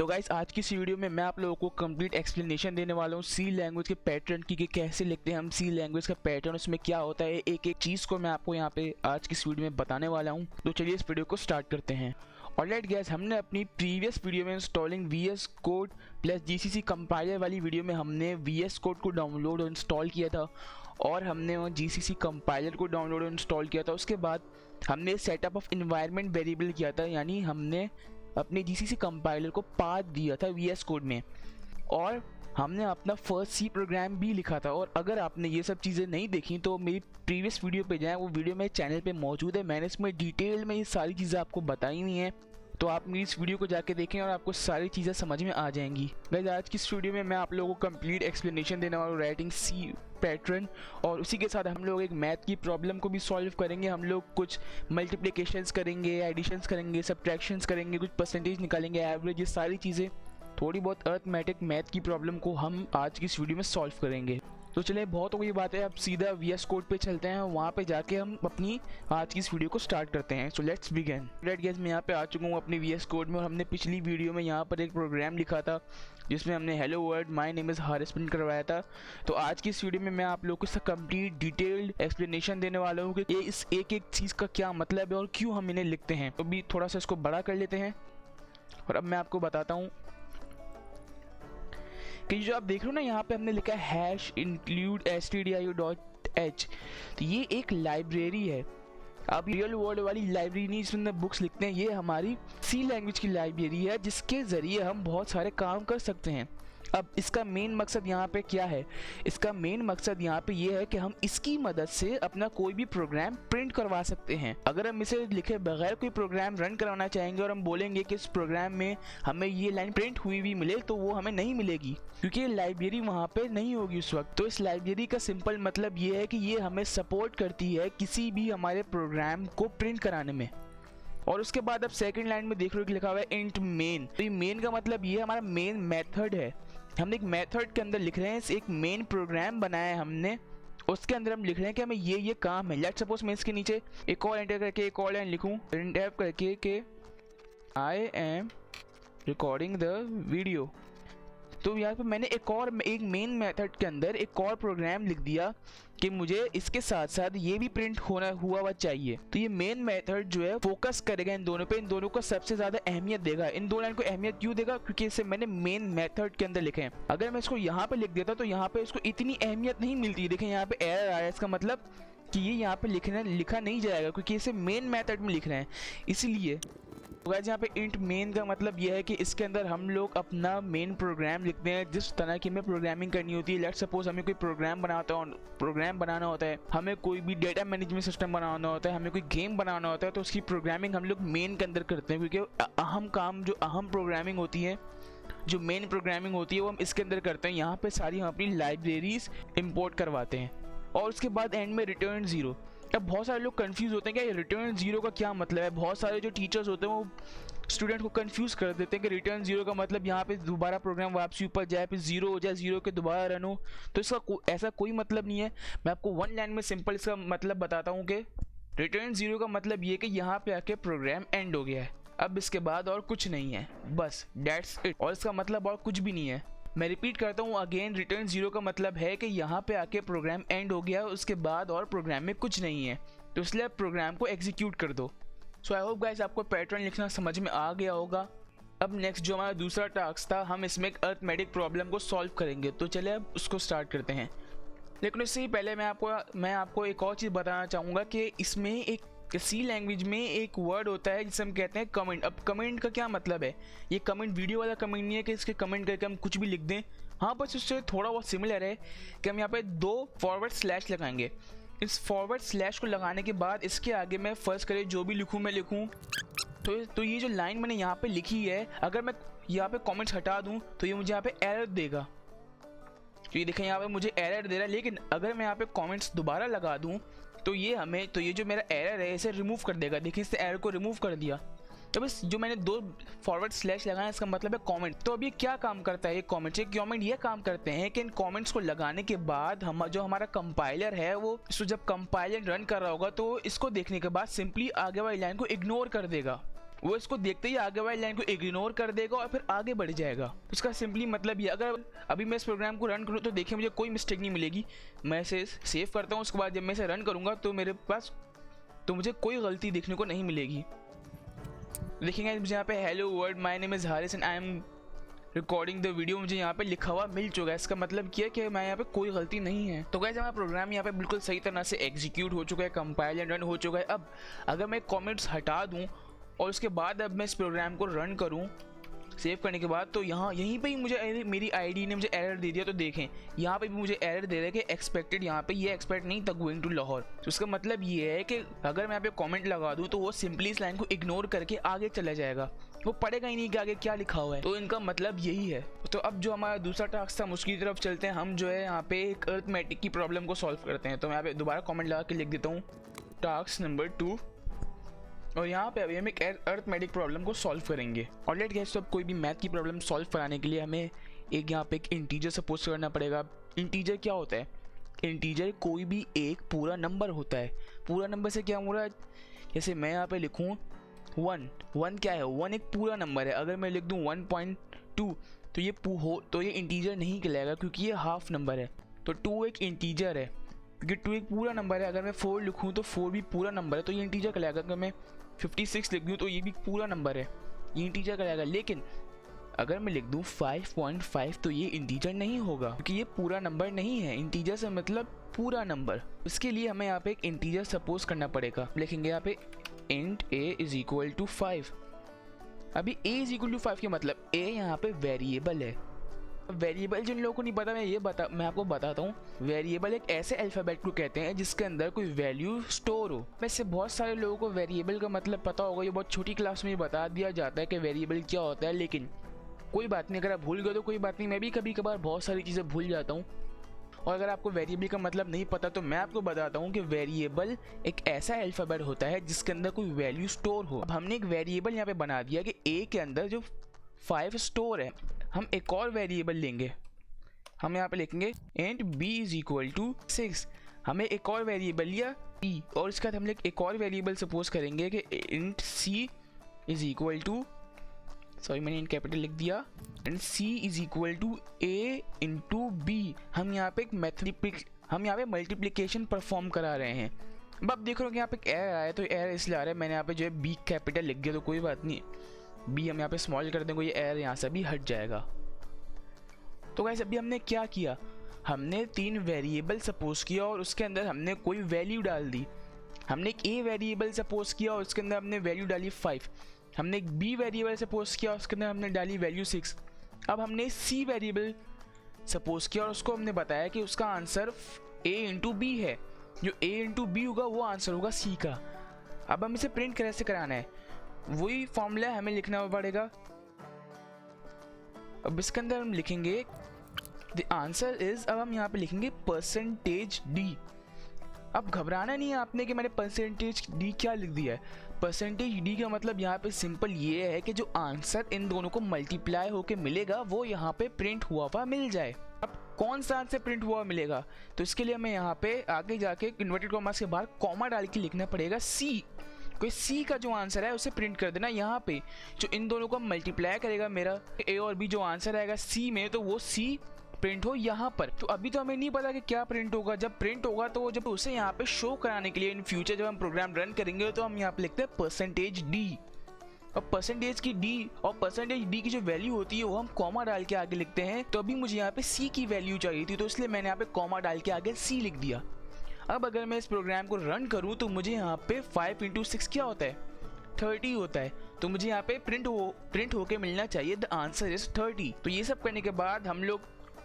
तो गाइस आज की इस वीडियो में मैं आप लोगों को कंप्लीट एक्सप्लेनेशन देने वाला हूँ सी लैंग्वेज के पैटर्न की कि कैसे लिखते हैं हम सी लैंग्वेज का पैटर्न, उसमें क्या होता है, एक एक चीज़ को मैं आपको यहाँ पे आज की इस वीडियो में बताने वाला हूँ। तो चलिए इस वीडियो को स्टार्ट करते हैं। ऑलराइट गाइस, हमने अपनी प्रीवियस वीडियो में installing VS code plus GCC compiler वाली वीडियो में हमने VS कोड को डाउनलोड और इंस्टॉल किया था और हमने GCC कंपाइलर को डाउनलोड और इंस्टॉल किया था। उसके बाद हमने सेटअप ऑफ इन्वायरमेंट वेरिएबल किया था, यानी हमने अपने GCC कंपाइलर को पाथ दिया था VS कोड में और हमने अपना फर्स्ट सी प्रोग्राम भी लिखा था। और अगर आपने ये सब चीज़ें नहीं देखी तो मेरी प्रीवियस वीडियो पे जाएं, वो वीडियो मेरे चैनल पे मौजूद है। मैंने इसमें डिटेल में ये सारी चीज़ें आपको बताई हुई हैं, तो आप मेरी इस वीडियो को जाके देखें और आपको सारी चीज़ें समझ में आ जाएंगी। गाइस आज की इस वीडियो में मैं आप लोगों को कंप्लीट एक्सप्लेनेशन देने वाला हूँ राइटिंग सी पैटर्न, और उसी के साथ हम लोग एक मैथ की प्रॉब्लम को भी सॉल्व करेंगे। हम लोग कुछ मल्टीप्लिकेशंस करेंगे, एडिशंस करेंगे, सब्ट्रैक्शंस करेंगे, कुछ परसेंटेज निकालेंगे, एवरेज, ये सारी चीज़ें, थोड़ी बहुत अर्थमेटिक मैथ की प्रॉब्लम को हम आज की इस वीडियो में सॉल्व करेंगे। तो चलिए बहुत हो गई बात है, अब सीधा VS कोड पे चलते हैं, वहाँ पे जाके हम अपनी आज की इस वीडियो को स्टार्ट करते हैं। So let's begin. Right guys, मैं यहाँ पे आ चुका हूँ अपनी VS कोड में और हमने पिछली वीडियो में यहाँ पर एक प्रोग्राम लिखा था जिसमें हमने hello world my name is Haris print करवाया था। तो आज की इस वीडियो में मैं आप लोगों को इसका कंप्लीट डिटेल्ड एक्सप्लेनेशन देने वाला हूँ कि ये इस एक एक चीज़ का क्या मतलब है और क्यों हम इन्हें लिखते हैं। तो भी थोड़ा सा इसको बड़ा कर लेते हैं और अब मैं आपको बताता हूँ कि जो आप देख रहे हो ना, यहाँ पे हमने लिखा है #include stdio.h। तो ये एक लाइब्रेरी है। अब रियल वर्ल्ड वाली लाइब्रेरी नहीं जिसमें बुक्स लिखते हैं, ये हमारी सी लैंग्वेज की लाइब्रेरी है जिसके ज़रिए हम बहुत सारे काम कर सकते हैं। अब इसका मेन मकसद यहाँ पे क्या है? इसका मेन मकसद यहाँ पे ये है कि हम इसकी मदद से अपना कोई भी प्रोग्राम प्रिंट करवा सकते हैं। अगर हम इसे लिखे बगैर कोई प्रोग्राम रन करवाना चाहेंगे और हम बोलेंगे कि इस प्रोग्राम में हमें ये लाइन प्रिंट हुई हुई मिले, तो वो हमें नहीं मिलेगी क्योंकि लाइब्रेरी वहाँ पे नहीं होगी उस वक्त। तो इस लाइब्रेरी का सिंपल मतलब ये है कि ये हमें सपोर्ट करती है किसी भी हमारे प्रोग्राम को प्रिंट कराने में। और उसके बाद अब सेकंड लाइन में देख रहे हो कि लिखा हुआ है इंट मेन। तो ये मेन का मतलब ये हमारा मेन मेथड है। हमने एक मेथड के अंदर लिख रहे हैं, एक मेन प्रोग्राम बनाया है हमने, उसके अंदर हम लिख रहे हैं कि हमें ये काम है। लेट सपोज मैं इसके नीचे एक और एंटर करके एक और लाइन लिखूं, प्रिंट एफ करके कि I am recording the video. तो यहाँ पे मैंने एक मेन मेथड के अंदर एक और प्रोग्राम लिख दिया कि मुझे इसके साथ साथ ये भी प्रिंट हुआ चाहिए। तो ये मेन मेथड जो है फोकस करेगा इन दोनों पे, इन दोनों को सबसे ज्यादा अहमियत देगा। इन दो लाइन को अहमियत क्यों देगा? क्योंकि इसे मैंने मेन मेथड के अंदर लिखे हैं। अगर मैं इसको यहाँ पे लिख देता तो यहाँ पे इसको इतनी अहमियत नहीं मिलती। देखें यहाँ पे एरर आया, इसका मतलब कि ये यहाँ पे लिखा नहीं जाएगा क्योंकि इसे मेन मेथड में लिख रहे हैं, इसलिए। गाइस यहाँ पे इंट मेन का मतलब यह है कि इसके अंदर हम लोग अपना मेन प्रोग्राम लिखते हैं जिस तरह की हमें प्रोग्रामिंग करनी होती है। लेट सपोज हमें कोई प्रोग्राम बनाना होता है, हमें कोई भी डेटा मैनेजमेंट सिस्टम बनाना होता है, हमें कोई गेम बनाना होता है, तो उसकी प्रोग्रामिंग हम लोग मेन के अंदर करते हैं क्योंकि अहम काम जो अहम प्रोग्रामिंग होती है, जो मेन प्रोग्रामिंग होती है, वो हम इसके अंदर करते हैं। यहाँ पे सारी हम अपनी लाइब्रेरीज इम्पोर्ट करवाते हैं और उसके बाद एंड में रिटर्न 0। अब बहुत सारे लोग कंफ्यूज होते हैं कि रिटर्न 0 का क्या मतलब है। बहुत सारे जो टीचर्स होते हैं वो स्टूडेंट को कंफ्यूज कर देते हैं कि रिटर्न 0 का मतलब यहाँ पे दोबारा प्रोग्राम वापसी ऊपर जाए, फिर 0 हो जाए, 0 के दोबारा रन हो। तो इसका ऐसा कोई मतलब नहीं है। मैं आपको वन लाइन में सिंपल इसका मतलब बताता हूँ कि रिटर्न 0 का मतलब ये कि यहाँ पे आके प्रोग्राम एंड हो गया है, अब इसके बाद और कुछ नहीं है, बस दैट्स इट। और इसका मतलब और कुछ भी नहीं है। मैं रिपीट करता हूँ अगेन, रिटर्न 0 का मतलब है कि यहाँ पे आके प्रोग्राम एंड हो गया, उसके बाद और प्रोग्राम में कुछ नहीं है, तो इसलिए प्रोग्राम को एग्जीक्यूट कर दो। सो आई होप गाइस आपको पैटर्न लिखना समझ में आ गया होगा। अब नेक्स्ट जो हमारा दूसरा टास्क था, हम इसमें एक अर्थमेटिक प्रॉब्लम को सॉल्व करेंगे। तो चलिए अब उसको स्टार्ट करते हैं। लेकिन इससे पहले मैं आपको एक और चीज़ बताना चाहूँगा कि इसमें एक सी लैंग्वेज में एक वर्ड होता है जिसे हम कहते हैं कमेंट। अब कमेंट का क्या मतलब है? ये कमेंट वीडियो वाला कमेंट नहीं है कि इसके कमेंट करके हम कुछ भी लिख दें। हाँ, बस उससे थोड़ा बहुत सिमिलर है कि हम यहाँ पे 2 फॉरवर्ड स्लैश लगाएंगे। इस फॉरवर्ड स्लैश को लगाने के बाद इसके आगे मैं फर्स्ट करे जो भी लिखूँ मैं लिखूँ, तो ये जो लाइन मैंने यहाँ पे लिखी है, अगर मैं यहाँ पे कमेंट्स हटा दूँ तो ये मुझे यहाँ पे एरर देगा। तो ये देखें यहाँ पे मुझे एरर दे रहा है, लेकिन अगर मैं यहाँ पे कमेंट्स दोबारा लगा दूँ तो ये जो मेरा एरर है इसे रिमूव कर देगा। देखिए इससे एरर को रिमूव कर दिया। तो बस जो मैंने 2 फॉरवर्ड स्लैश लगाया इसका मतलब है कमेंट। तो अब ये क्या काम करता है? ये कमेंट ये काम करते हैं कि इन कमेंट्स को लगाने के बाद जो हमारा कंपाइलर है वो इसको जब कंपाइलर रन कर रहा होगा तो इसको देखने के बाद सिंपली आगे वाली लाइन को इग्नोर कर देगा। वो इसको देखते ही आगे वाली लाइन को इग्नोर कर देगा और फिर आगे बढ़ जाएगा। तो इसका सिंपली मतलब ये, अगर अभी मैं इस प्रोग्राम को रन करूँ तो देखिए मुझे कोई मिस्टेक नहीं मिलेगी। मैं इसे सेव करता हूँ, उसके बाद जब मैं इसे रन करूँगा तो मेरे पास मुझे कोई गलती देखने को नहीं मिलेगी। देखेंगे मुझे यहाँ पे hello world my name is Haris and I am recording the video, मुझे यहाँ पे लिखा हुआ मिल चुका है। इसका मतलब क्या है कि मैं यहाँ पे कोई गलती नहीं है। तो गाइस हमारा प्रोग्राम यहाँ पे बिल्कुल सही तरह से एग्जीक्यूट हो चुका है, कंपाइल एंड रन हो चुका है। अब अगर मैं कमेंट्स हटा दूँ और उसके बाद अब मैं इस प्रोग्राम को रन करूँ सेव करने के बाद, तो यहाँ यहीं पे ही मुझे मेरी आईडी ने मुझे एरर दे दिया। तो देखें यहाँ पे भी मुझे एरर दे रहा है कि एक्सपेक्टेड, यहाँ पे ये एक्सपेक्ट नहीं था गोइंग टू लाहौर। तो उसका मतलब ये है कि अगर मैं यहाँ पे कमेंट लगा दूँ तो वो सिंपली इस लाइन को इग्नोर करके आगे चला जाएगा, वो पढ़ेगा ही नहीं कि आगे क्या लिखा हुआ है। तो इनका मतलब यही है। तो अब जो हमारा दूसरा टास्क था उसकी तरफ चलते हैं। हम जो है यहाँ पे एक अर्थमेटिक की प्रॉब्लम को सॉल्व करते हैं। तो मैं यहाँ पे दोबारा कॉमेंट लगा के लिख देता हूँ टास्क नंबर 2, और यहाँ पे अभी हम एक अर्थमेटिक प्रॉब्लम को सॉल्व करेंगे। और लेट गाइस, तो अब कोई भी मैथ की प्रॉब्लम सॉल्व कराने के लिए हमें एक यहाँ पे एक इंटीजर सपोज करना पड़ेगा। इंटीजर क्या होता है? इंटीजर कोई भी एक पूरा नंबर होता है। पूरा नंबर से क्या हो रहा है, जैसे मैं यहाँ पे लिखूँ 1 क्या है? 1 एक पूरा नंबर है। अगर मैं लिख दूँ 1.2 तो ये इंटीजर नहीं कहलाएगा क्योंकि ये हाफ नंबर है। तो 2 एक इंटीजर है क्योंकि 2 एक पूरा नंबर है। अगर मैं 4 लिखूँ तो 4 भी पूरा नंबर है, तो ये इंटीजर कहलाएगा। अगर मैं 56 लिख दूँ तो ये भी पूरा नंबर है, ये इंटीजर कहलाएगा। लेकिन अगर मैं लिख दूँ 5.5 तो ये इंटीजर नहीं होगा क्योंकि ये पूरा नंबर नहीं है। इंटीजर से मतलब पूरा नंबर। इसके लिए हमें यहाँ पे एक इंटीजर सपोज करना पड़ेगा। लिखेंगे यहाँ पे int a is equal to 5। अभी a इज इक्वल टू 5 के मतलब a यहाँ पे वेरिएबल है। वेरिएबल जिन लोगों को नहीं पता मैं आपको बताता हूँ। वेरिएबल एक ऐसे अल्फ़ाबेट को कहते हैं जिसके अंदर कोई वैल्यू स्टोर हो। वैसे बहुत सारे लोगों को वेरिएबल का मतलब पता होगा, ये बहुत छोटी क्लास में बता दिया जाता है कि वेरिएबल क्या होता है। लेकिन कोई बात नहीं, अगर आप भूल गए तो कोई बात नहीं, मैं भी कभी कभार बहुत सारी चीज़ें भूल जाता हूँ। और अगर आपको वेरिएबल का मतलब नहीं पता तो मैं आपको बताता हूँ कि वेरिएबल एक ऐसा अल्फ़ाबेट होता है जिसके अंदर कोई वैल्यू स्टोर हो। अब हमने एक वेरिएबल यहाँ पे बना दिया कि a के अंदर जो 5 स्टोर है। हम एक और वेरिएबल लेंगे, हम यहाँ पे लिखेंगे int b is equal to 6। हमें एक और वेरिएबल लिया b, और इसके बाद हम एक और वेरिएबल सपोज करेंगे कि int c is equal to, sorry मैंने int कैपिटल लिख दिया, int c is equal to a into b। हम यहाँ पे मल्टीप्लिकेशन परफॉर्म करा रहे हैं। अब देख रहे हो कि यहाँ पे एक एरर आया, तो एरर इसलिए आ रहा है, मैंने यहाँ पे जो है b कैपिटल लिख दिया, तो कोई बात नहीं, b हम यहाँ पे स्मॉल कर देंगे, ये एरर यहाँ से भी हट जाएगा। तो गाइस अभी हमने क्या किया, हमने 3 वेरिएबल सपोज किया और उसके अंदर हमने कोई वैल्यू डाल दी। हमने एक a वेरिएबल सपोज किया और उसके अंदर हमने वैल्यू डाली 5। हमने एक b वेरिएबल सपोज किया, उसके अंदर हमने डाली वैल्यू 6। अब हमने c वेरिएबल सपोज किया और उसको हमने बताया कि उसका आंसर a इंटू b है। जो a इंटू b होगा वो आंसर होगा c का। अब हम इसे प्रिंट कैसे कराना है, वही फॉर्मूला हमें लिखना पड़ेगा। अब इसके अंदर हम लिखेंगे द आंसर इज, अब हम यहाँ पे लिखेंगे %d। अब घबराना नहीं है आपने कि मैंने %d क्या लिख दिया है। %d का मतलब यहाँ पे सिंपल ये है कि जो आंसर इन दोनों को मल्टीप्लाई होके मिलेगा वो यहाँ पे प्रिंट हुआ हुआ मिल जाए। अब कौन सा आंसर प्रिंट हुआ मिलेगा, तो इसके लिए हमें यहाँ पे आगे जाके इन्वर्टेड कॉमास के बाहर कॉमा डाल के लिखना पड़ेगा c। कोई c का जो आंसर है उसे प्रिंट कर देना। यहाँ पे जो इन दोनों को मल्टीप्लाई करेगा मेरा a और b, जो आंसर आएगा c में, तो वो c प्रिंट हो यहाँ पर। तो अभी तो हमें नहीं पता कि क्या प्रिंट होगा। जब प्रिंट होगा तो जब उसे यहाँ पे शो कराने के लिए इन फ्यूचर जब हम प्रोग्राम रन करेंगे तो हम यहाँ पे लिखते हैं %d। और परसेंटेज की d और %d की जो वैल्यू होती है वो हम कॉमा डाल के आगे लिखते हैं। तो अभी मुझे यहाँ पे c की वैल्यू चाहिए थी, तो इसलिए मैंने यहाँ पे कॉमा डाल के आगे c लिख दिया। अब अगर मैं इस प्रोग्राम को रन करूँ तो मुझे यहाँ पे 5 × 6 क्या होता है, 30 होता है। तो मुझे यहाँ पे प्रिंट होके मिलना चाहिए द आंसर इज 30। तो ये सब करने के बाद हम लोग,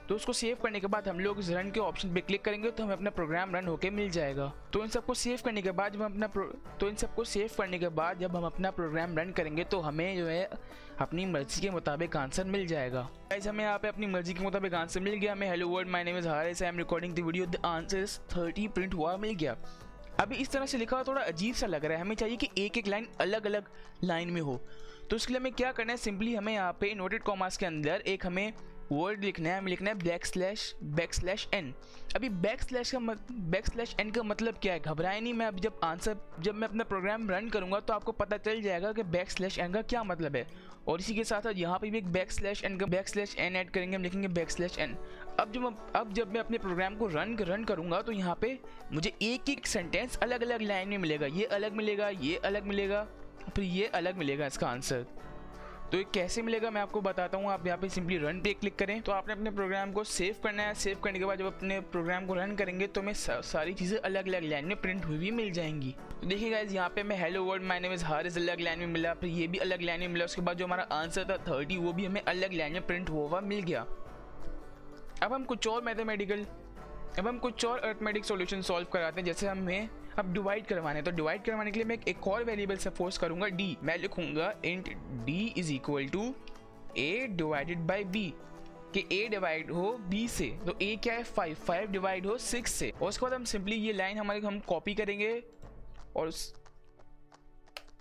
तो उसको सेव करने के बाद हम लोग इस रन के ऑप्शन पे क्लिक करेंगे तो हमें अपना प्रोग्राम रन होके मिल जाएगा। तो इन सबको सेव करने के बाद जब हम अपना प्रोग्राम रन करेंगे तो हमें जो है अपनी मर्जी के मुताबिक आंसर मिल जाएगा। गाइस हमें यहाँ पे अपनी मर्जी के मुताबिक आंसर मिल गया। हमें hello world my name is Haris, I am recording the video, the answer is 30 print हुआ मिल गया। अभी इस तरह से लिखा हुआ थोड़ा अजीब सा लग रहा है, हमें चाहिए कि एक एक लाइन अलग अलग लाइन में हो। तो उसके लिए हमें क्या करना है, सिंपली हमें यहाँ पे इन्वर्टेड कॉमास के अंदर एक हमें वर्ड लिखना है, हमें लिखना है बैकस्लैश n। अभी बैकस्लैश n का मतलब क्या है, घबराए नहीं, मैं अब जब मैं अपना प्रोग्राम रन करूंगा तो आपको पता चल जाएगा कि बैकस्लैश n का क्या मतलब है। और इसी के साथ साथ यहाँ पे भी एक बैकस्लैश n ऐड करेंगे, हम लिखेंगे बैकस्लैश n। अब जब मैं अपने प्रोग्राम को रन करूंगा तो यहाँ पे मुझे एक सेंटेंस अलग अलग लाइन में मिलेगा, ये अलग मिलेगा, ये अलग मिलेगा, फिर ये अलग मिलेगा इसका आंसर। तो ये कैसे मिलेगा मैं आपको बताता हूँ। आप यहाँ पे सिंपली रन पे क्लिक करें। तो आपने अपने प्रोग्राम को सेव करना है। सेव करने के बाद जब अपने प्रोग्राम को रन करेंगे तो हमें सारी चीज़ें अलग अलग लाइन में प्रिंट हुई भी मिल जाएंगी। तो देखिए गाइस, यहाँ पे मैं hello world my name is Haris अलग लाइन में मिला, फिर ये भी अलग लाइन में मिला, उसके बाद जो हमारा आंसर था 30 वो भी हमें अलग लाइन में प्रिंट हुआ मिल गया। अब हम कुछ और अरिथमेटिक सॉल्यूशन सॉल्व कराते हैं। जैसे हमें अब डिवाइड करवाने, तो डिवाइड करवाने के लिए मैं एक और वेरिएबल सपोज करूंगा d। मैं लिखूंगा int d is equal to a divided by b, कि a डिवाइड हो b से। तो a क्या है 5 डिवाइड हो 6 से। और उसके बाद हम सिंपली ये लाइन हम कॉपी करेंगे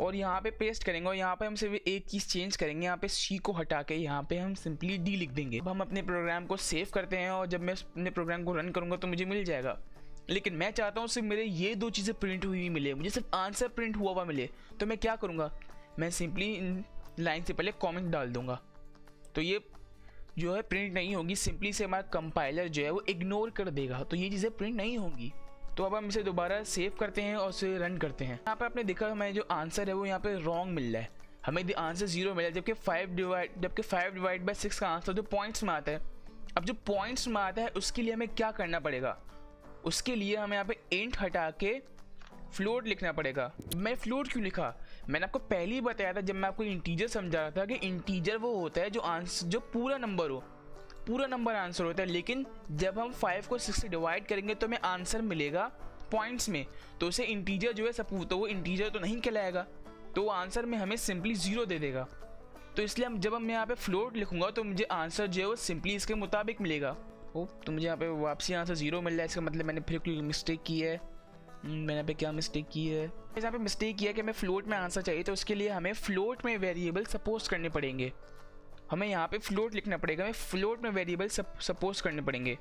और यहाँ पे पेस्ट करेंगे। और यहाँ पे हम सिर्फ एक चीज़ चेंज करेंगे, यहाँ पे c को हटा के यहाँ पे हम सिंपली d लिख देंगे। अब हम अपने प्रोग्राम को सेव करते हैं और जब मैं अपने प्रोग्राम को रन करूँगा तो मुझे मिल जाएगा। लेकिन मैं चाहता हूँ सिर्फ मेरे ये दो चीज़ें प्रिंट हुई मिले, मुझे सिर्फ आंसर प्रिंट हुआ हुआ मिले। तो मैं क्या करूँगा, मैं सिंपली इन लाइन से पहले कमेंट डाल दूँगा। तो ये जो है प्रिंट नहीं होगी, सिंपली से हमारा कंपाइलर जो है वो इग्नोर कर देगा, तो ये चीज़ें प्रिंट नहीं होंगी। तो अब हम इसे दोबारा सेव करते हैं और इसे रन करते हैं। यहाँ पर आपने देखा हमें जो आंसर है वो यहाँ पे रॉन्ग मिल रहा है, हमें आंसर 0 मिला है, जबकि 5 डिवाइड बाई 6 का आंसर जो पॉइंट्स में आता है। अब जो पॉइंट्स में आता है उसके लिए हमें क्या करना पड़ेगा, उसके लिए हमें यहाँ पे इंट हटा के फ्लोट लिखना पड़ेगा। मैं फ्लोट क्यों लिखा, मैंने आपको पहले ही बताया था जब मैं आपको इंटीजर समझा रहा था कि इंटीजर वो होता है जो पूरा नंबर हो, पूरा नंबर आंसर होता है। लेकिन जब हम 5 को 6 से डिवाइड करेंगे तो हमें आंसर मिलेगा पॉइंट्स में, तो उसे इंटीजर जो है सपोज, तो वो इंटीजर तो नहीं कहलाएगा, तो आंसर में हमें सिंपली 0 दे देगा। तो इसलिए जब मैं यहाँ पे फ्लोट लिखूंगा तो मुझे आंसर जो है वो सिंपली इसके मुताबिक मिलेगा। तो मुझे यहाँ पे वापसी आंसर 0 मिल रहा है, इसका मतलब मैंने फिर कोई मिस्टेक की है। मैंने यहाँ पे क्या मिस्टेक की है, यहाँ पे मिस्टेक किया कि हमें फ्लोट में आंसर चाहिए, तो उसके लिए हमें फ्लोट में वेरिएबल सपोज करने पड़ेंगे। हमें यहाँ पे फ्लोट लिखना पड़ेगा, हमें फ्लोट में वेरिएबल सपोज करने पड़ेंगे।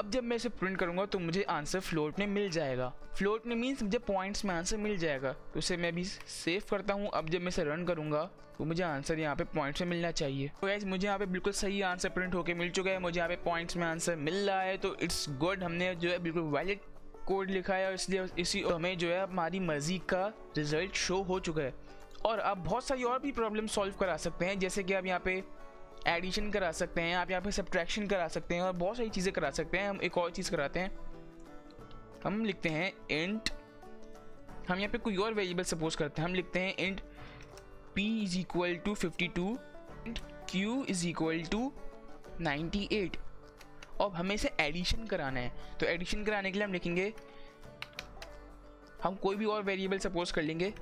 अब जब मैं इसे प्रिंट करूँगा तो मुझे आंसर फ्लोट में मिल जाएगा। फ्लोट में मीन्स मुझे पॉइंट्स में आंसर मिल जाएगा। तो इसे मैं अभी सेव करता हूँ। अब जब मैं इसे रन करूँगा तो मुझे आंसर यहाँ पे पॉइंट्स में मिलना चाहिए। तो गाइस, मुझे यहाँ पे बिल्कुल सही आंसर प्रिंट होके मिल चुका है, मुझे यहाँ पे पॉइंट्स में आंसर मिल रहा है। तो इट्स गुड, हमने जो है बिल्कुल वैलिड कोड लिखा है, इसलिए इसी हमें जो है हमारी मर्जी का रिजल्ट शो हो चुका है। और आप बहुत सारी और भी प्रॉब्लम सॉल्व करा सकते हैं, जैसे कि आप यहाँ पे एडिशन करा सकते हैं, आप यहाँ पे सब्ट्रैक्शन करा सकते हैं और बहुत सारी चीज़ें करा सकते हैं। हम एक और चीज़ कराते हैं, हम लिखते हैं इंट, हम यहाँ पे कोई और वेरिएबल सपोज करते हैं, हम लिखते हैं int p is equal to 52, int q is equal to 98। अब हमें इसे एडिशन कराना है, तो एडिशन कराने के लिए हम लिखेंगे, हम कोई भी और वेरिएबल सपोज कर लेंगे,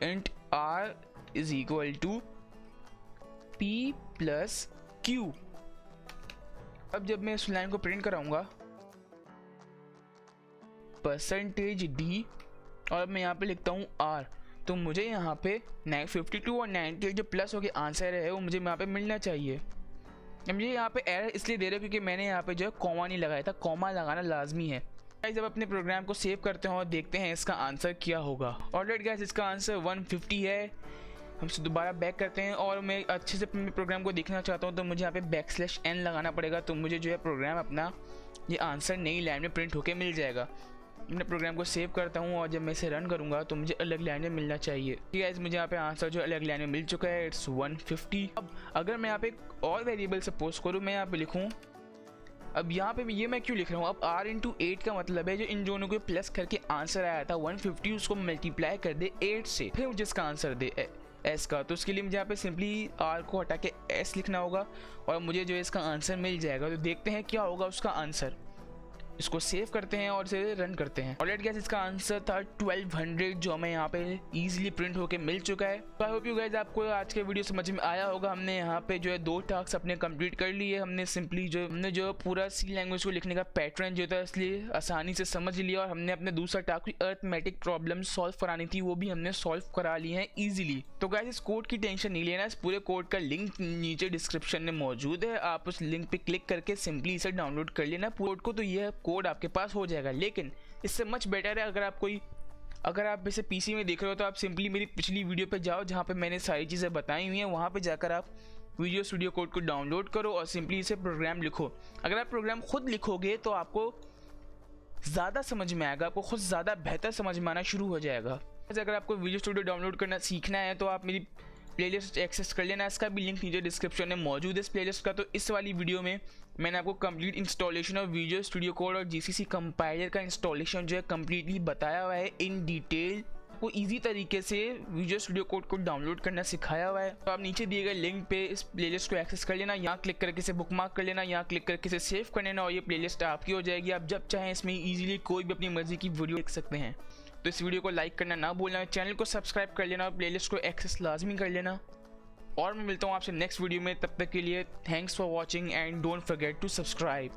int r is equal to p plus q। अब जब मैं इस लाइन को प्रिंट कराऊंगा %d और मैं यहाँ पे लिखता हूँ r, तो मुझे यहाँ पे 52 और 98 जो प्लस हो के आंसर है वो मुझे यहाँ पे मिलना चाहिए। मुझे यहाँ पे एरर इसलिए दे रहा है क्योंकि मैंने यहाँ पे जो है कॉमा नहीं लगाया था, कॉमा लगाना लाजमी है। जब अपने प्रोग्राम को सेव करते हैं और देखते हैं इसका आंसर क्या होगा। ऑलराइट गाइस, इसका आंसर 150 है। हम इसे दोबारा बैक करते हैं और मैं अच्छे से अपने प्रोग्राम को देखना चाहता हूँ, तो मुझे यहाँ पे बैकस्लैश n लगाना पड़ेगा, तो मुझे जो है प्रोग्राम अपना ये आंसर नई लाइन में प्रिंट होके मिल जाएगा। मैं प्रोग्राम को सेव करता हूँ और जब मैं इसे रन करूँगा तो मुझे अलग लाइन में मिलना चाहिए। ठीक है, मुझे यहाँ पे आंसर जो अलग लाइन में मिल चुका है, इट्स 150। अब अगर मैं यहाँ पे और वेरिएबल सपोज करूँ, मैं यहाँ पे लिखूँ, अब यहाँ पे ये मैं क्यों लिख रहा हूँ, अब r इंटू 8 का मतलब है जो इन दोनों को प्लस करके आंसर आया था 150, उसको मल्टीप्लाई कर दे 8 से, फिर मुझे इसका आंसर दे s का। तो उसके लिए मुझे यहाँ पे सिंपली r को हटा के s लिखना होगा और मुझे जो है इसका आंसर मिल जाएगा। तो देखते हैं क्या होगा उसका आंसर। इसको सेव करते हैं और इसे रन करते हैं। ऑलराइट गाइस, इसका आंसर था 1200 जो हमें यहाँ पे इजीली प्रिंट होके मिल चुका है। तो आई होप यू गाइस आपको आज के वीडियो समझ में आया होगा। हमने यहाँ पे जो है 2 टास्क अपने कंप्लीट कर लिए। हमने सिंपली जो पूरा सी लैंग्वेज को लिखने का पैटर्न जो था इसलिए आसानी से समझ लिया, और हमने अपने दूसरा टास्क अर्थमेटिक प्रॉब्लम सॉल्व करानी थी वो भी हमने सॉल्व करा ली है ईजिली। तो गाइस इस कोड की टेंशन नहीं लेना, इस पूरे कोड का लिंक नीचे डिस्क्रिप्शन में मौजूद है। आप उस लिंक पे क्लिक करके सिंपली इसे डाउनलोड कर लेना कोड को, तो यह कोड आपके पास हो जाएगा। लेकिन इससे मच बेटर है अगर आप इसे पीसी में देख रहे हो तो आप सिंपली मेरी पिछली वीडियो पे जाओ जहाँ पे मैंने सारी चीज़ें बताई हुई हैं, वहाँ पे जाकर आप विजुअल स्टूडियो कोड को डाउनलोड करो और सिंपली इसे प्रोग्राम लिखो। अगर आप प्रोग्राम खुद लिखोगे तो आपको ज़्यादा समझ में आएगा, आपको खुद ज़्यादा बेहतर समझ में आना शुरू हो जाएगा। अगर आपको विजुअल स्टूडियो डाउनलोड करना सीखना है तो आप मेरी प्लेलिस्ट एक्सेस कर लेना, इसका भी लिंक नीचे डिस्क्रिप्शन में मौजूद है इस प्लेलिस्ट का। तो इस वाली वीडियो में मैंने आपको complete installation of visual studio code और जीसीसी कंपाइलर का इंस्टॉलेशन जो है कम्प्लीटली बताया हुआ है इन डिटेल। आपको इजी तरीके से विजुअल स्टूडियो कोड को डाउनलोड करना सिखाया हुआ है। तो आप नीचे दिए गए लिंक पे इस प्लेलिस्ट को एक्सेस कर लेना, यहाँ क्लिक करके इसे बुकमार्क कर लेना, यहाँ क्लिक करके इसे सेव कर लेना और ये प्लेलिस्ट आपकी हो जाएगी। आप जब चाहें इसमें ईजिली कोई भी अपनी मर्जी की वीडियो देख सकते हैं। तो इस वीडियो को लाइक करना ना भूलना, चैनल को सब्सक्राइब कर लेना और प्लेलिस्ट को एक्सेस लाजमी कर लेना। और मैं मिलता हूँ आपसे नेक्स्ट वीडियो में, तब तक के लिए thanks for watching and don't forget to subscribe.